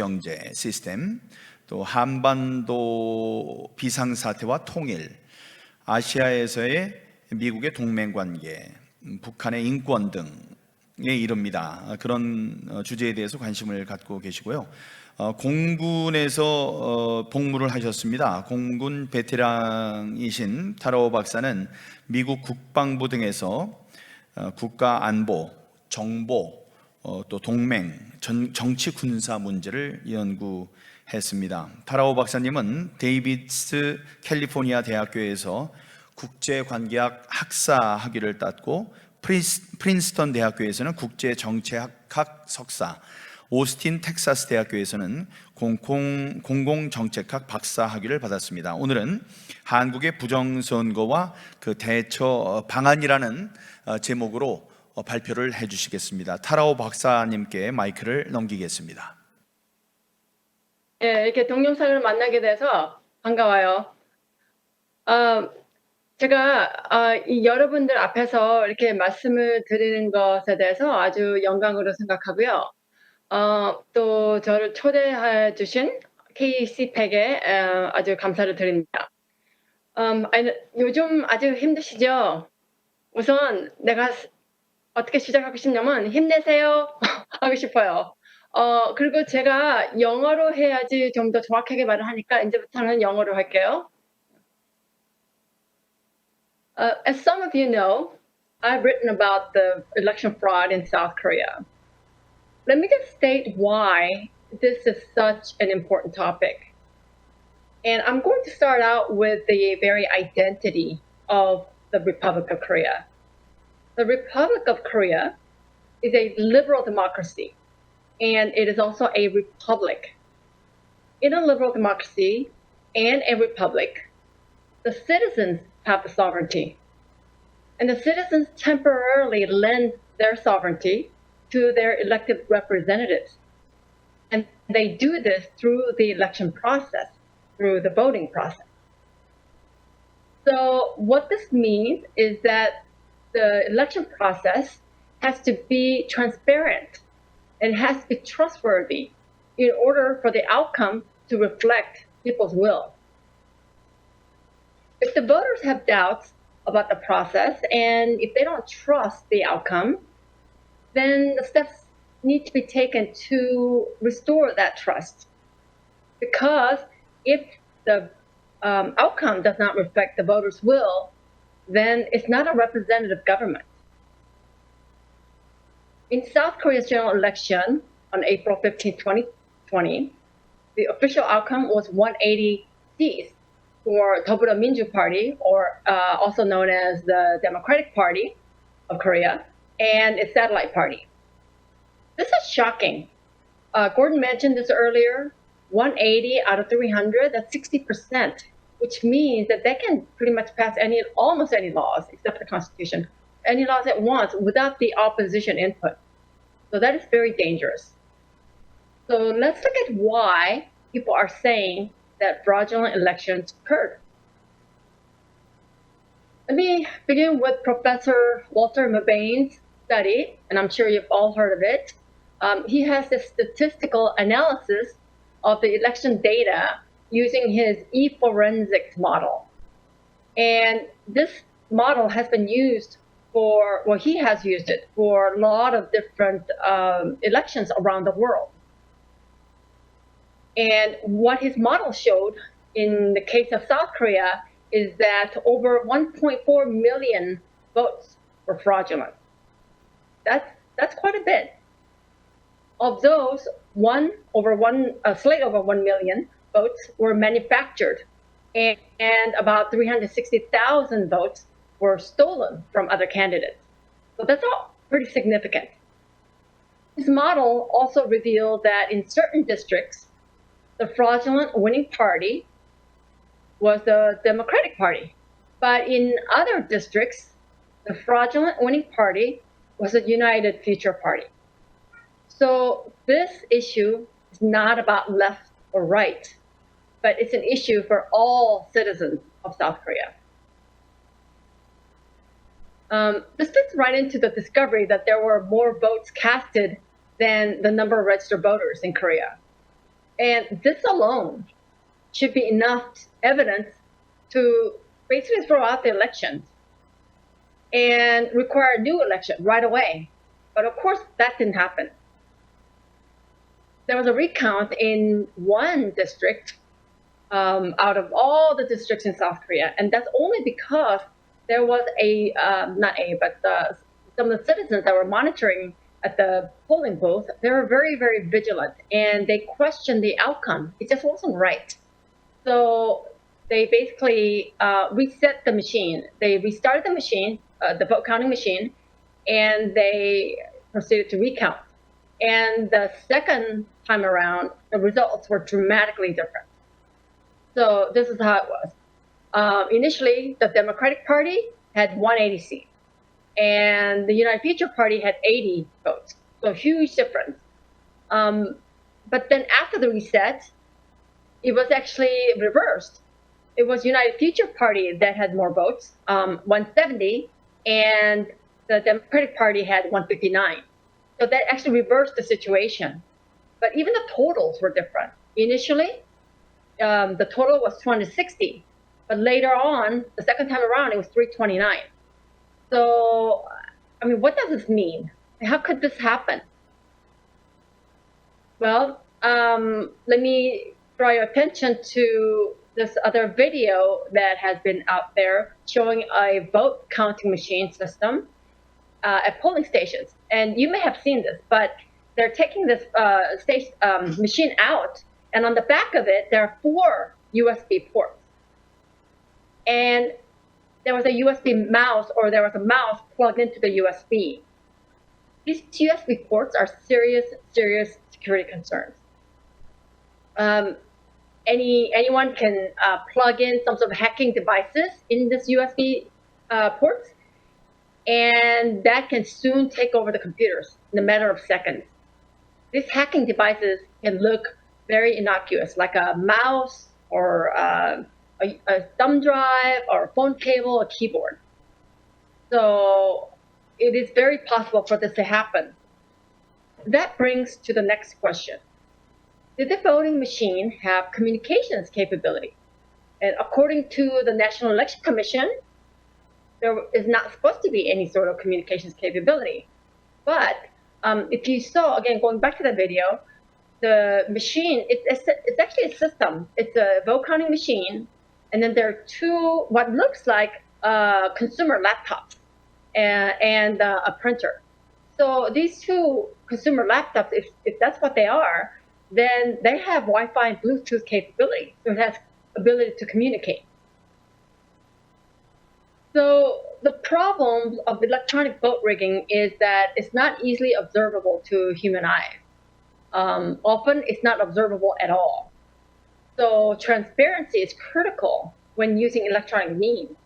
경제 시스템, 또 한반도 비상사태와 통일, 아시아에서의 미국의 동맹관계, 북한의 인권 등에 이릅니다. 그런 주제에 대해서 관심을 갖고 계시고요. 공군에서 복무를 하셨습니다. 공군 베테랑이신 타라오 박사는 미국 국방부 등에서 국가 안보, 정보, 또 동맹, 정치 군사 문제를 연구했습니다. 타라오 박사님은 데이비스 캘리포니아 대학교에서 국제관계학 학사 학위를 땄고, 프린스턴 대학교에서는 국제정책학 석사, 오스틴 텍사스대학교에서는 공공정책학 박사 학위를 받았습니다. 오늘은 한국의 부정선거와 그 대처 방안이라는 제목으로 발표를 해주시겠습니다. 타라오 박사님께 마이크를 넘기겠습니다. 네, 이렇게 동영상을 만나게 돼서 반가워요. 제가 여러분들 앞에서 이렇게 말씀을 드리는 것에 대해서 아주 영광으로 생각하고요. 또 저를 초대해 주신 KCPAC에 아주 감사를 드립니다. 요즘 아주 힘드시죠? 우선 내가 어떻게 시작하고 싶냐면 힘내세요 하고 싶어요. 그리고 제가 영어로 해야지 좀 더 정확하게 말을 하니까 이제부터는 영어로 할게요. As some of you know, I've written about the election fraud in South Korea. Let me just state why this is such an important topic. And I'm going to start out with the very identity of the Republic of Korea. The Republic of Korea is a liberal democracy, and it is also a republic. In a liberal democracy and a republic, the citizens have the sovereignty, and the citizens temporarily lend their sovereignty to their elected representatives. And they do this through the election process, through the voting process. So what this means is that the election process has to be transparent and has to be trustworthy in order for the outcome to reflect people's will. If the voters have doubts about the process and if they don't trust the outcome, then the steps need to be taken to restore that trust. Because if the outcome does not reflect the voters' will, then it's not a representative government. In South Korea's general election on April 15, 2020, the official outcome was 180 seats for 더불어민주 Party, or also known as the Democratic Party of Korea, and its satellite party. This is shocking. Gordon mentioned this earlier. 180 out of 300, that's 60%, which means that they can pretty much pass almost any laws, except the Constitution, any laws at once without the opposition input. So that is very dangerous. So let's look at why people are saying that fraudulent elections occurred. Let me begin with Professor Walter Mabaine's study, and I'm sure you've all heard of it. He has this statistical analysis of the election data using his e-forensics model. And this model has been used he has used it for a lot of different elections around the world. And what his model showed in the case of South Korea is that over 1.4 million votes were fraudulent. That's quite a bit. Of those, slightly over 1 million votes were manufactured, and about 360,000 votes were stolen from other candidates. So that's all pretty significant. His model also revealed that in certain districts, the fraudulent winning party was the Democratic Party. But in other districts, the fraudulent winning party was the United Future Party. So this issue is not about left or right, but it's an issue for all citizens of South Korea. This fits right into the discovery that there were more votes casted than the number of registered voters in Korea. And this alone should be enough evidence to basically throw out the elections and require a new election right away. But of course, that didn't happen. There was a recount in one district out of all the districts in South Korea, and that's only because there was some of the citizens that were monitoring at the polling booth. They were very, very vigilant, and they questioned the outcome. It just wasn't right. So they basically reset the machine. They restarted the machine, the vote counting machine, and they proceeded to recount. And the second time around, the results were dramatically different. So this is how it was. Initially, the Democratic Party had 180 seats, and the United Future Party had 80 votes. So huge difference. But then after the reset, it was actually reversed. It was United Future Party that had more votes, 170, and the Democratic Party had 159. So that actually reversed the situation. But even the totals were different. Initially, the total was 260, but later on, the second time around, it was 329. So, I mean, what does this mean? How could this happen? Well, let me draw your attention to this other video that has been out there showing a vote counting machine system at polling stations. And you may have seen this, but they're taking this machine out, and on the back of it, there are 4 USB ports. And there was a USB mouse, or there was a mouse plugged into the USB. These USB ports are serious security concerns. Anyone can plug in some sort of hacking devices in this USB ports, and that can soon take over the computers in a matter of seconds. These hacking devices can look very innocuous, like a mouse or a thumb drive or a phone cable, a keyboard. So it is very possible for this to happen. That brings to the next question. Did the voting machine have communications capability? And according to the National Election Commission, there is not supposed to be any sort of communications capability. But if you saw, again, going back to the video, the machine, it's actually a system. It's a vote counting machine, and then there are 2, what looks like consumer laptops and a printer. So these 2 consumer laptops, if that's what they are, then they have Wi-Fi and Bluetooth capability. So it has ability to communicate. So the problem of electronic vote rigging is that it's not easily observable to human eyes. Often it's not observable at all. So transparency is critical when using electronic means.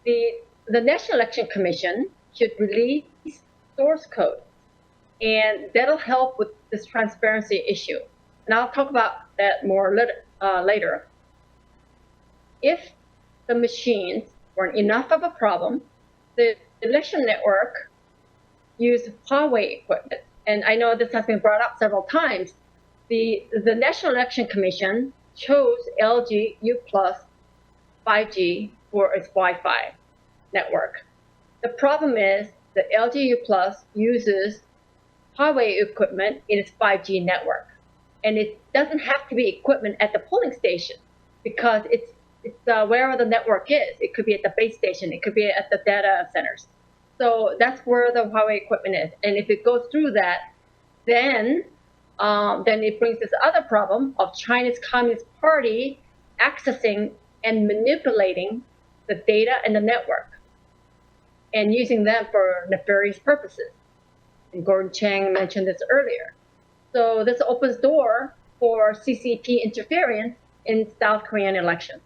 The National Election Commission should release source code, and that'll help with this transparency issue. And I'll talk about that more later. If the machines weren't enough of a problem, the election network used Huawei equipment. And I know this has been brought up several times. The National Election Commission chose LG U+ 5G for its Wi-Fi network. The problem is that LG U+ uses Huawei equipment in its 5G network. And it doesn't have to be equipment at the polling station, because it's wherever the network is. It could be at the base station. It could be at the data centers. So that's where the Huawei equipment is. And if it goes through that, then it brings this other problem of China's Communist Party accessing and manipulating the data and the network and using them for nefarious purposes. And Gordon Chang mentioned this earlier. So this opens door for CCP interference in South Korean elections.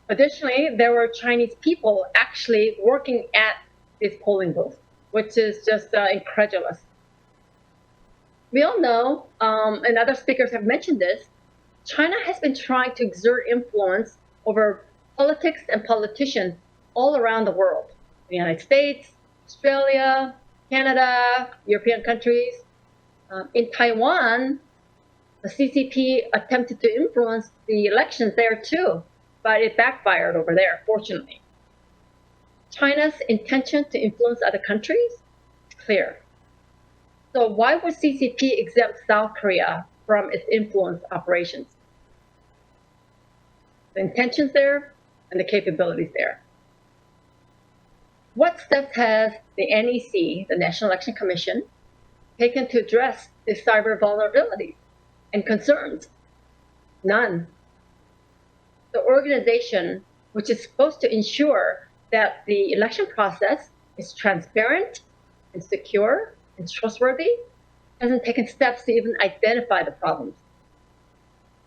Additionally, there were Chinese people actually working at this polling booth, which is just incredulous. We all know, and other speakers have mentioned this, China has been trying to exert influence over politics and politicians all around the world. The United States, Australia, Canada, European countries. In Taiwan, the CCP attempted to influence the elections there too, but it backfired over there, fortunately. China's intention to influence other countries is clear. So why would CCP exempt South Korea from its influence operations? The intentions there and the capabilities there. What steps has the NEC, the National Election Commission, taken to address the cyber vulnerabilities and concerns? None. The organization, which is supposed to ensure that the election process is transparent and secure and trustworthy, hasn't taken steps to even identify the problems.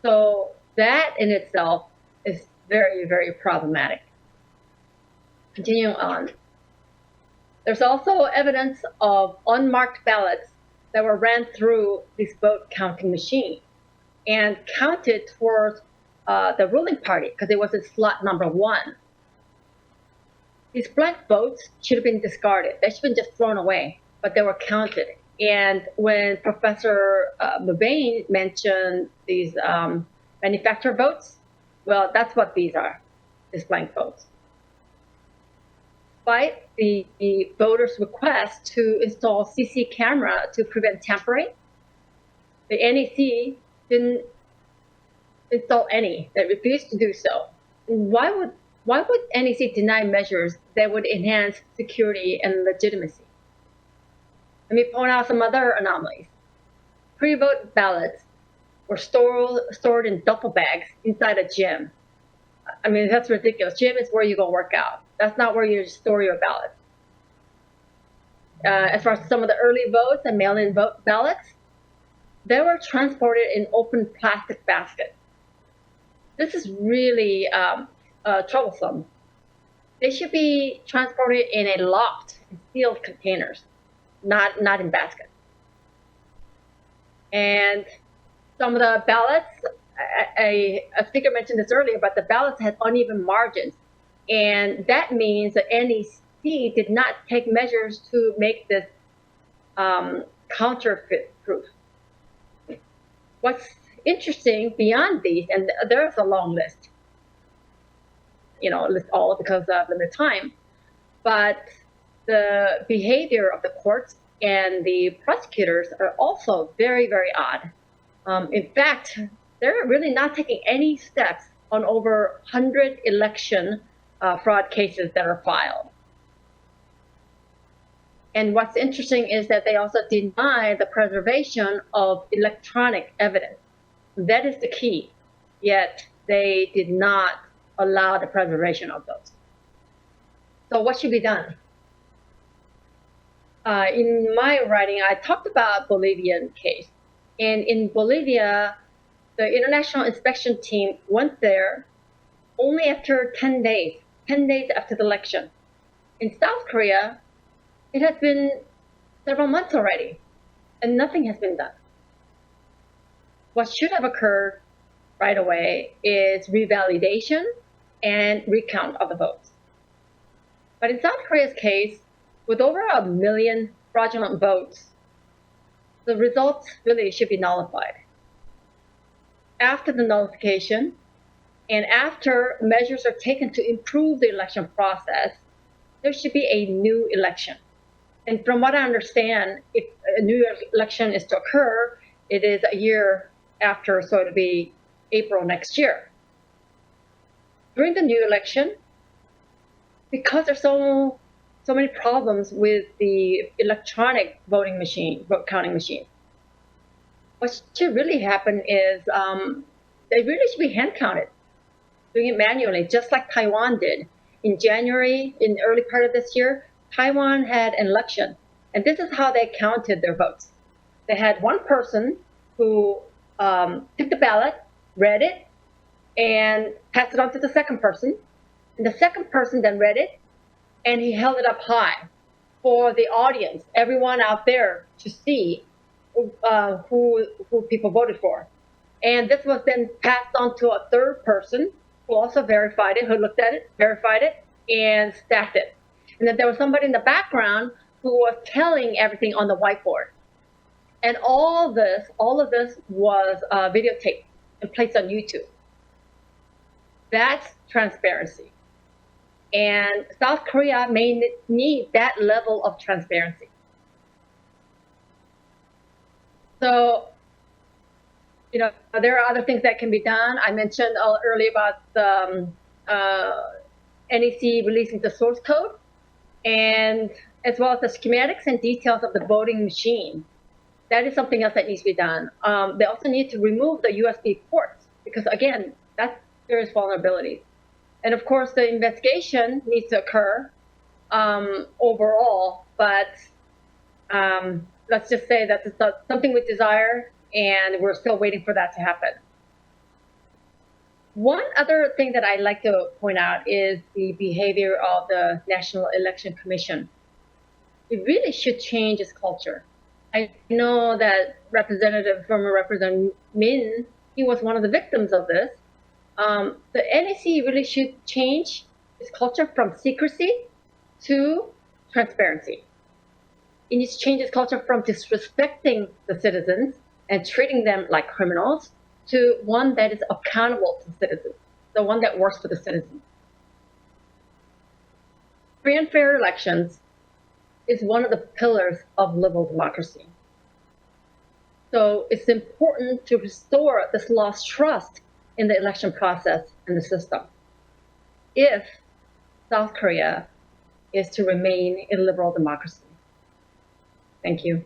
So that in itself is very, very problematic. Continuing on. There's also evidence of unmarked ballots that were ran through this vote counting machine and counted towards the ruling party because it was in slot number 1. These blank votes should have been discarded. They should have been just thrown away, but they were counted. And when Professor Mabane mentioned these manufactured votes, well, that's what these are, these blank votes. Despite the voters' request to install CC camera to prevent tampering, the NEC didn't install any. They refused to do so. Why would NEC deny measures that would enhance security and legitimacy? Let me point out some other anomalies. Pre-vote ballots were stored in duffel bags inside a gym. I mean, that's ridiculous. Gym is where you go work out. That's not where you store your ballots. As far as some of the early votes and mail-in vote ballots, they were transported in open plastic baskets. This is really troublesome. They should be transported in a locked and sealed containers, not in baskets. And some of the ballots, a speaker mentioned this earlier, but the ballots had uneven margins. And that means the NEC did not take measures to make this counterfeit proof. What's interesting beyond these, and there's a long list, list all because of limited time, but the behavior of the courts and the prosecutors are also very, very odd. In fact, they're really not taking any steps on over 100 election fraud cases that are filed. And what's interesting is that they also deny the preservation of electronic evidence. That is the key, yet they did not allow the preservation of those. So what should be done? In my writing, I talked about Bolivian case. And in Bolivia, the international inspection team went there only after 10 days after the election. In South Korea, it has been several months already, and nothing has been done. What should have occurred right away is revalidation and recount of the votes. But in South Korea's case, with over 1 million fraudulent votes, the results really should be nullified. After the nullification, and after measures are taken to improve the election process, there should be a new election. And from what I understand, if a new election is to occur, it is a year after, so it'll be April next year. During the new election, because there's so many problems with the electronic vote counting machine, what should really happen is they really should be hand counted, doing it manually, just like Taiwan did. In January, in the early part of this year, Taiwan had an election, and this is how they counted their votes. They had one person who took the ballot, read it, and passed it on to the second person. And the second person then read it, and he held it up high for the audience, everyone out there, to see who people voted for. And this was then passed on to a third person who also verified it, who looked at it, verified it, and stacked it. And then there was somebody in the background who was telling everything on the whiteboard. And all of this was videotaped and placed on YouTube. That's transparency. And South Korea may need that level of transparency. So, there are other things that can be done. I mentioned earlier about the NEC releasing the source code, and as well as the schematics and details of the voting machine. That is something else that needs to be done. They also need to remove the USB ports because, again, there is vulnerability. And of course, the investigation needs to occur overall, but let's just say that it's something we desire, and we're still waiting for that to happen. One other thing that I'd like to point out is the behavior of the National Election Commission. It really should change its culture. I know that former Representative Min, he was one of the victims of this. The NEC really should change its culture from secrecy to transparency. It needs to change its culture from disrespecting the citizens and treating them like criminals to one that is accountable to citizens, the one that works for the citizens. Free and fair elections is one of the pillars of liberal democracy. So it's important to restore this lost trust in the election process and the system if South Korea is to remain a liberal democracy. Thank you.